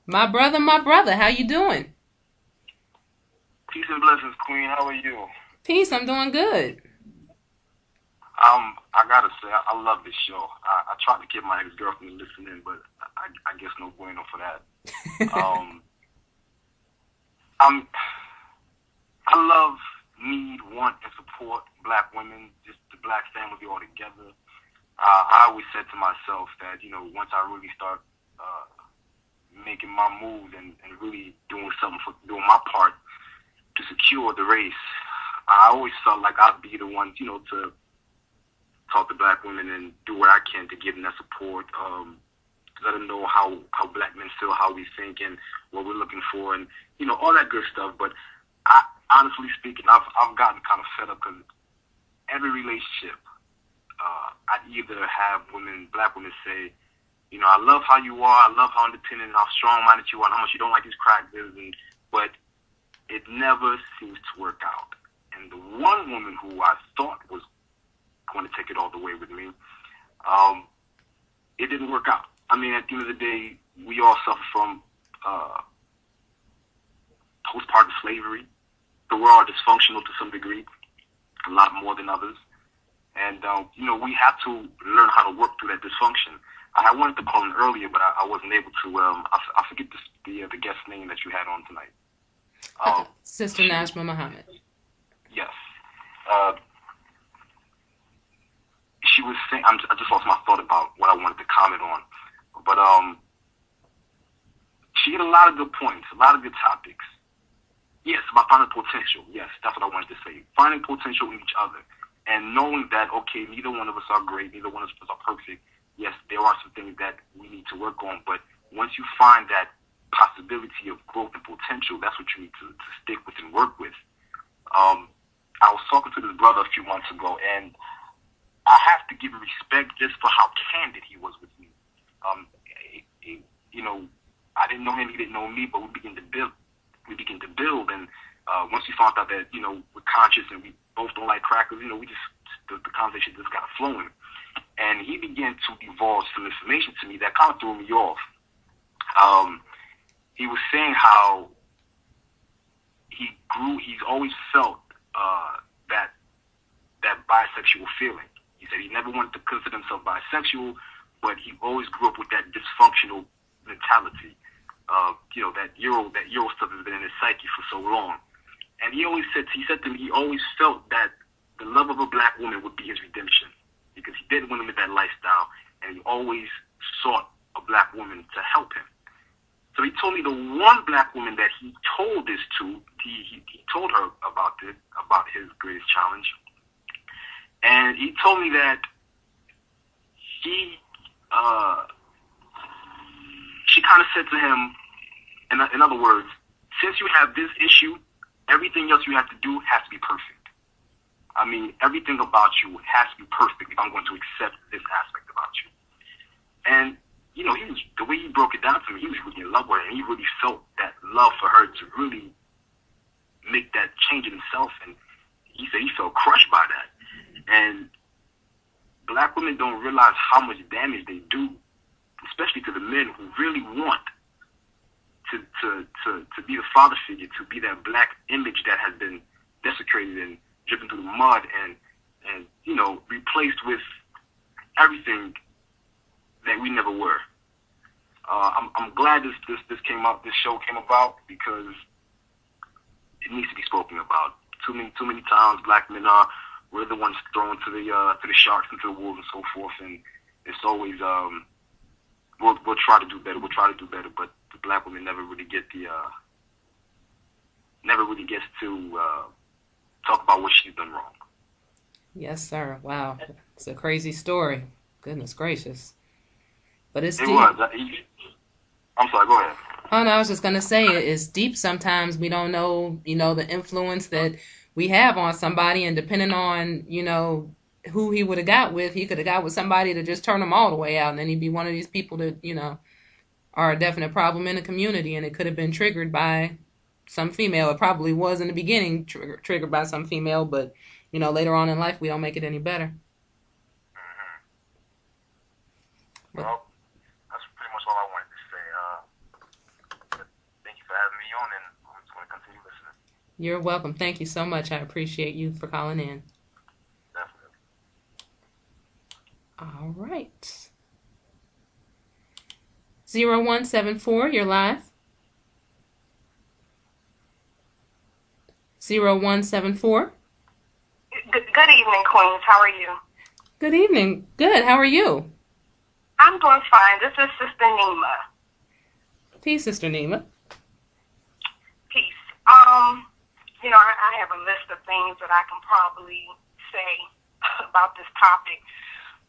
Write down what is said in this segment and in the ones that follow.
My brother, how you doing? Peace and blessings, Queen. How are you? Peace, I'm doing good. I gotta say, I love this show. I tried to get my ex-girlfriend to listen in, but I guess no bueno for that. Um, I'm, I love, need, want, and support black women, just the black family all together. I always said to myself that, once I really start uh, making my moves and really doing something for doing my part to secure the race, I always felt like I'd be the one, to talk to black women and do what I can to give them that support. Let them know how black men feel, how we think, and what we're looking for, and all that good stuff. But honestly speaking, I've gotten kind of fed up because every relationship, I'd either have black women say, I love how you are, I love how independent and how strong-minded you are, and how much you don't like these crack deals, but it never seems to work out. And the one woman who I thought was going to take it all the way with me, it didn't work out. I mean, at the end of the day, we all suffer from postpartum slavery. So we're all dysfunctional to some degree, a lot more than others. And, we have to learn how to work through that dysfunction. I wanted to call in earlier, but I wasn't able to. I forget the guest name that you had on tonight. Sister She was, Najma Muhammad. yes. Uh, she was saying, I just lost my thought about what I wanted to comment on. But she had a lot of good points, a lot of good topics. Yes, about finding potential. Yes, that's what I wanted to say. Finding potential in each other. And knowing that, okay, neither one of us are great, neither one of us are perfect. Yes, there are some things that we need to work on. But once you find that possibility of growth and potential, that's what you need to stick with and work with. I was talking to this brother a few months ago, and I have to give him respect just for how candid he was with me. Um, you know, I didn't know him, he didn't know me, but we began to build. And once we found out that we're conscious and we both don't like crackers, we just the conversation just got flowing. And he began to divulge some information to me that kind of threw me off. He was saying how he's always felt that bisexual feeling. He said he never wanted to consider himself bisexual, but he always grew up with that dysfunctional mentality. That Euro stuff has been in his psyche for so long. And he said to me, he always felt that the love of a black woman would be his redemption because he didn't want to live that lifestyle, and he always sought a black woman to help him. So he told me the one black woman that he told this to, he told her about this, about his greatest challenge. And he told me that he, she kind of said to him, in other words, since you have this issue, everything else you have to do has to be perfect. I mean, everything about you has to be perfect if I'm going to accept this aspect about you. And, the way he broke it down to me, he was really in love with her, and he really felt that love for her to really make that change in himself. And he said he felt crushed by that. And black women don't realize how much damage they do, especially to the men who really want to be the father figure, to be that black image that has been desecrated and driven through the mud and replaced with everything that we never were. I'm glad this came up. This show came about because it needs to be spoken about. Too many times, black men we're the ones thrown to the sharks and to the wolves and so forth. And it's always we'll try to do better. We'll try to do better, but the black woman never really gets to talk about what she's done wrong. Yes, sir. Wow. It's a crazy story. Goodness gracious. But it's It deep. was. I'm sorry. Go ahead. Oh, no, I was just going to say it's deep sometimes. We don't know, the influence that we have on somebody. And depending on, who he would have got with, he could have got with somebody to just turn him all the way out. And then he'd be one of these people that, are a definite problem in the community. And it could have been triggered by some female. It probably was in the beginning triggered by some female. But, later on in life, we don't make it any better. But Well, that's pretty much all I wanted to say. having me on, and I'm just going to continue listening. You're welcome. Thank you so much. I appreciate you for calling in. Definitely. All right. 0174, you're live. 0174. Good evening, Queens. How are you? Good evening. Good. How are you? I'm doing fine. This is Sister Nima. Peace, Sister Nima. Peace. I have a list of things that I can probably say about this topic.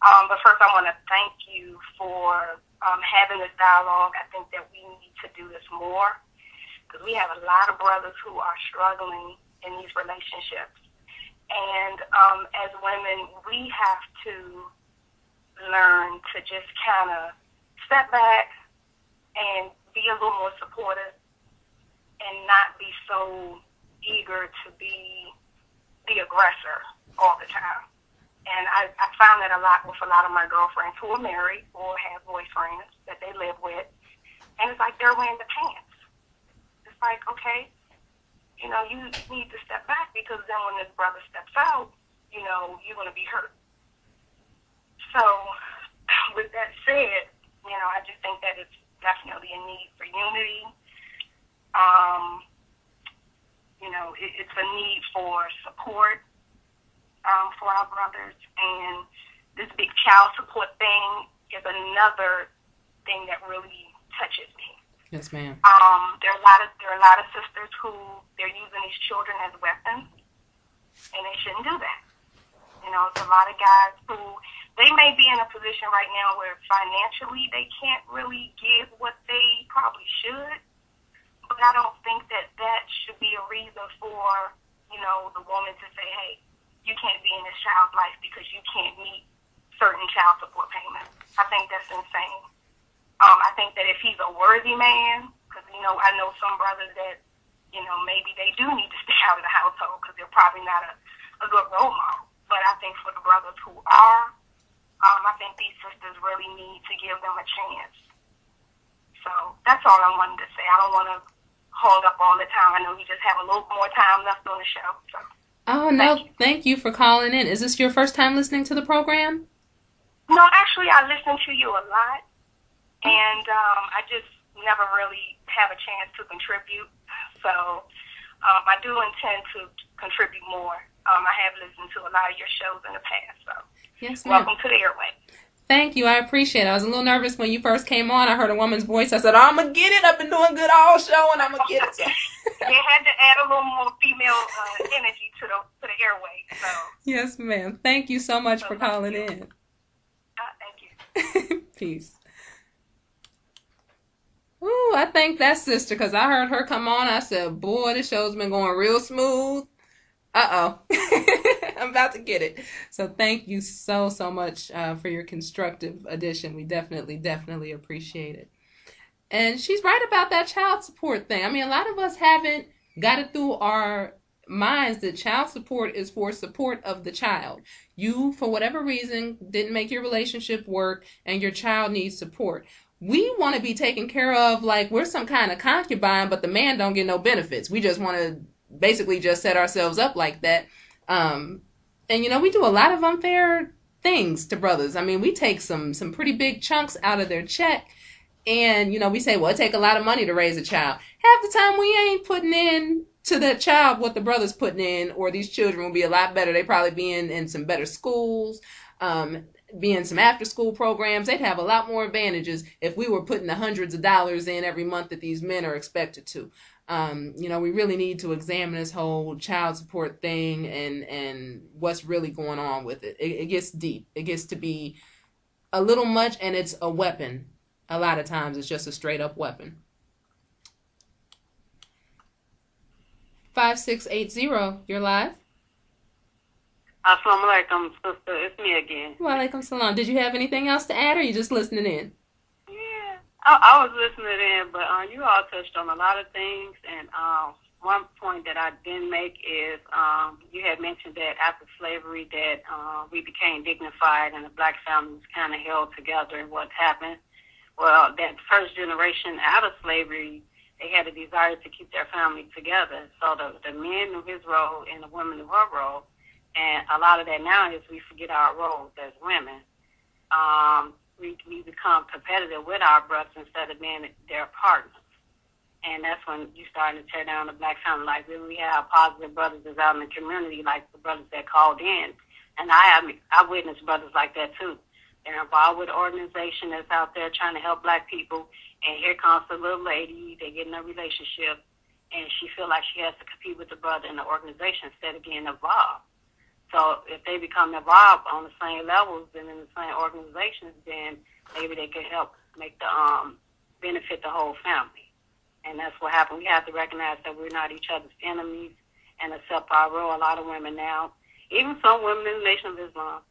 But first, I want to thank you for having this dialogue. I think that we need to do this more because we have a lot of brothers who are struggling in these relationships. And as women, we have to learn to just kind of step back and be a little more supportive and not be so eager to be the aggressor all the time. And I found that a lot with a lot of my girlfriends who are married or have boyfriends that they live with. And it's like they're wearing the pants. It's like, okay, you need to step back because then when this brother steps out, you're going to be hurt. So with that said, I just think that it's definitely a need for unity. It's a need for support for our brothers. And this big child support thing is another thing that really touches me. Yes, ma'am. There are a lot of sisters who they're using these children as weapons, and they shouldn't do that. It's a lot of guys who they may be in a position right now where financially they can't really give what they probably should, but I don't think that should be a reason for the woman to say, hey, you can't be in this child's life because you can't meet certain child support payments. I think that's insane. I think that if he's a worthy man, because, I know some brothers that, maybe they do need to stay out of the household because they're probably not a good role model. But I think for the brothers who are, I think these sisters really need to give them a chance. So that's all I wanted to say. I don't want to hold up all the time. I know we just have a little more time left on the show. So. Oh, no, thank you for calling in. Is this your first time listening to the program? No, actually, I listen to you a lot. And I just never really have a chance to contribute. So I do intend to contribute more. I have listened to a lot of your shows in the past. So yes, ma'am. Welcome to the airway. Thank you. I appreciate it. I was a little nervous when you first came on. I heard a woman's voice. I said, I'm going to get it. I've been doing good all show, and I'm going to get it. So. They had to add a little more female energy to the airway. So. Yes, ma'am. Thank you so much for calling in. Thank you. Peace. Ooh, I thank that sister because I heard her come on. I said, boy, this show's been going real smooth. Uh-oh. I'm about to get it. So thank you so much for your constructive addition. We definitely appreciate it. And she's right about that child support thing. I mean, a lot of us haven't got it through our minds that child support is for support of the child. You, for whatever reason, didn't make your relationship work and your child needs support. We want to be taken care of like we're some kind of concubine, but the man don't get no benefits. We just want to basically just set ourselves up like that. And, we do a lot of unfair things to brothers. I mean, we take some pretty big chunks out of their check. And, we say, well, it take a lot of money to raise a child. Half the time we ain't putting in to that child what the brother's putting in, or these children will be a lot better. They probably be in some better schools, be in some after school programs. They'd have a lot more advantages if we were putting the hundreds of dollars in every month that these men are expected to. We really need to examine this whole child support thing and what's really going on with it. It gets deep. It gets to be a little much, and it's a weapon. A lot of times it's just a straight up weapon. 5680, you're live. Assalamu alaikum, sister. It's me again. Wa alaikum salam. Did you have anything else to add, or are you just listening in? Yeah, I was listening in, but you all touched on a lot of things, and one point that I didn't make is you had mentioned that after slavery that we became dignified and the black families kind of held together, and what happened. Well, that first generation out of slavery, they had a desire to keep their family together. So the men knew his role and the women knew her role. And a lot of that now is we forget our roles as women. We become competitive with our brothers instead of being their partners. And that's when you starting to tear down the black family. Like, really, we have positive brothers that's out in the community, like the brothers that called in. And I witnessed brothers like that, too. They're involved with an organization that's out there trying to help black people. And here comes the little lady. They get in a relationship, and she feel like she has to compete with the brother in the organization instead of getting involved. So if they become involved on the same levels and in the same organizations, then maybe they could help make the benefit the whole family. And that's what happened. We have to recognize that we're not each other's enemies and accept our role. A lot of women now, even some women in the Nation of Islam,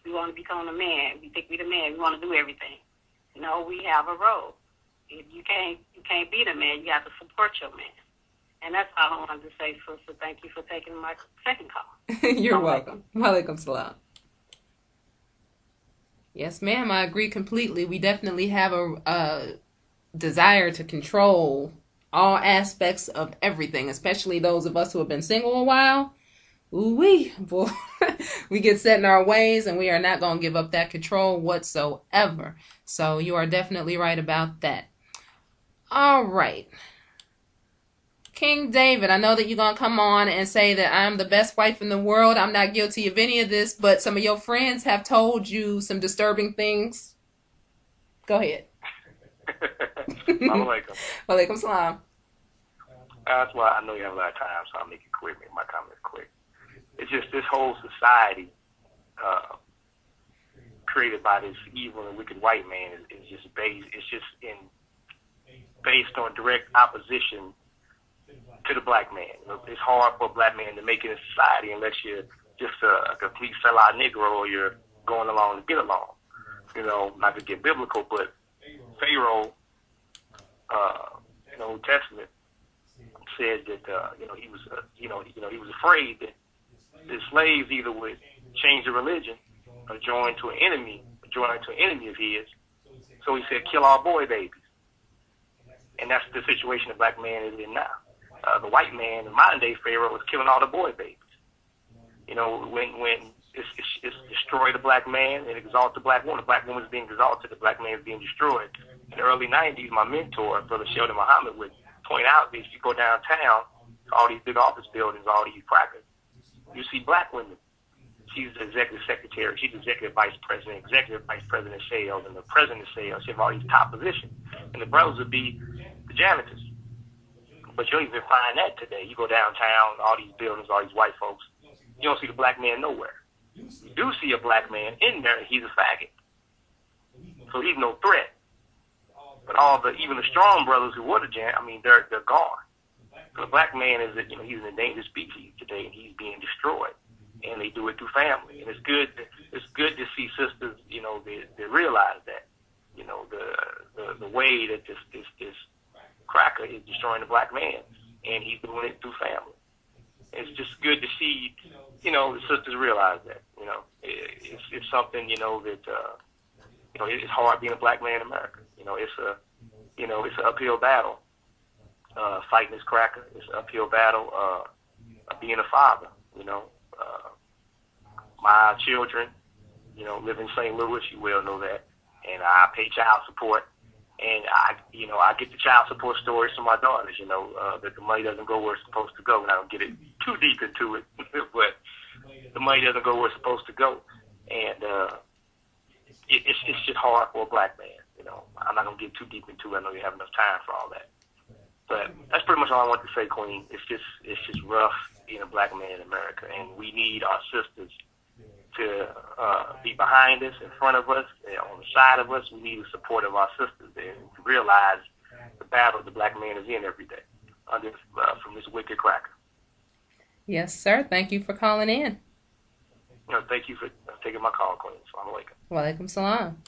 we want to become a man. We think we're the man. We want to do everything. No, we have a role. If you can't be the man, you have to support your man. And that's all I wanted to say, sister. Thank you for taking my second call. You're welcome. Walaikum salam. Yes, ma'am. I agree completely. We definitely have a desire to control all aspects of everything, especially those of us who have been single a while. Ooh-wee, boy. We get set in our ways, and we are not going to give up that control whatsoever. So you are definitely right about that. All right. King David, I know that you're going to come on and say that I'm the best wife in the world. I'm not guilty of any of this, but some of your friends have told you some disturbing things. Go ahead. Walaikum. Walaikum salam. That's why I know you have a lot of time, so I'll make it quick, make my comments quick. It's just this whole society created by this evil and wicked white man is just based on direct opposition to the black man. It's hard for a black man to make it in society unless you're just a complete sellout Negro or you're going along to get along. Not to get biblical, but Pharaoh, in the Old Testament, said that he was afraid that the slaves either would change the religion or join to an enemy of his. So he said, "Kill all boy babies," and that's the situation the black man is in now. The white man, the modern day Pharaoh, is killing all the boy babies. When it's destroy the black man and exalt the black woman is being exalted, the black man is being destroyed. In the early 90s, my mentor, Brother Sheldon Muhammad, would point out that if you go downtown, all these big office buildings, all these crackers, you see black women. She's the executive secretary, she's the executive vice president of sales, and the president of sales. She have all these top positions. And the brothers would be the janitors. But you don't even find that today. You go downtown, all these buildings, all these white folks, you don't see the black man nowhere. You do see a black man in there, he's a faggot. So he's no threat. But even the strong brothers who were the they're gone. So the black man is, he's an endangered species today, and he's being destroyed. And they do it through family. And it's good to see sisters, they realize that, the way that this cracker is destroying the black man, and he's doing it through family. It's just good to see, the sisters realize that, it's something, that, it's hard being a black man in America. It's an uphill battle, fighting this cracker. It's an uphill battle, being a father, my children, live in St. Louis, you well know that, and I pay child support. And I get the child support stories from my daughters, that the money doesn't go where it's supposed to go. And I don't get it too deep into it, but the money doesn't go where it's supposed to go. And it's just hard for a black man, I'm not going to get too deep into it. I know you have enough time for all that. But that's pretty much all I want to say, Queen. It's just rough being a black man in America. And we need our sisters to be behind us, in front of us, on the side of us. We need the support of our sisters and to realize the battle the black man is in every day from this wicked cracker. Yes, sir. Thank you for calling in. Thank you for taking my call, Queen. Assalamu alaikum. Walaikum salam.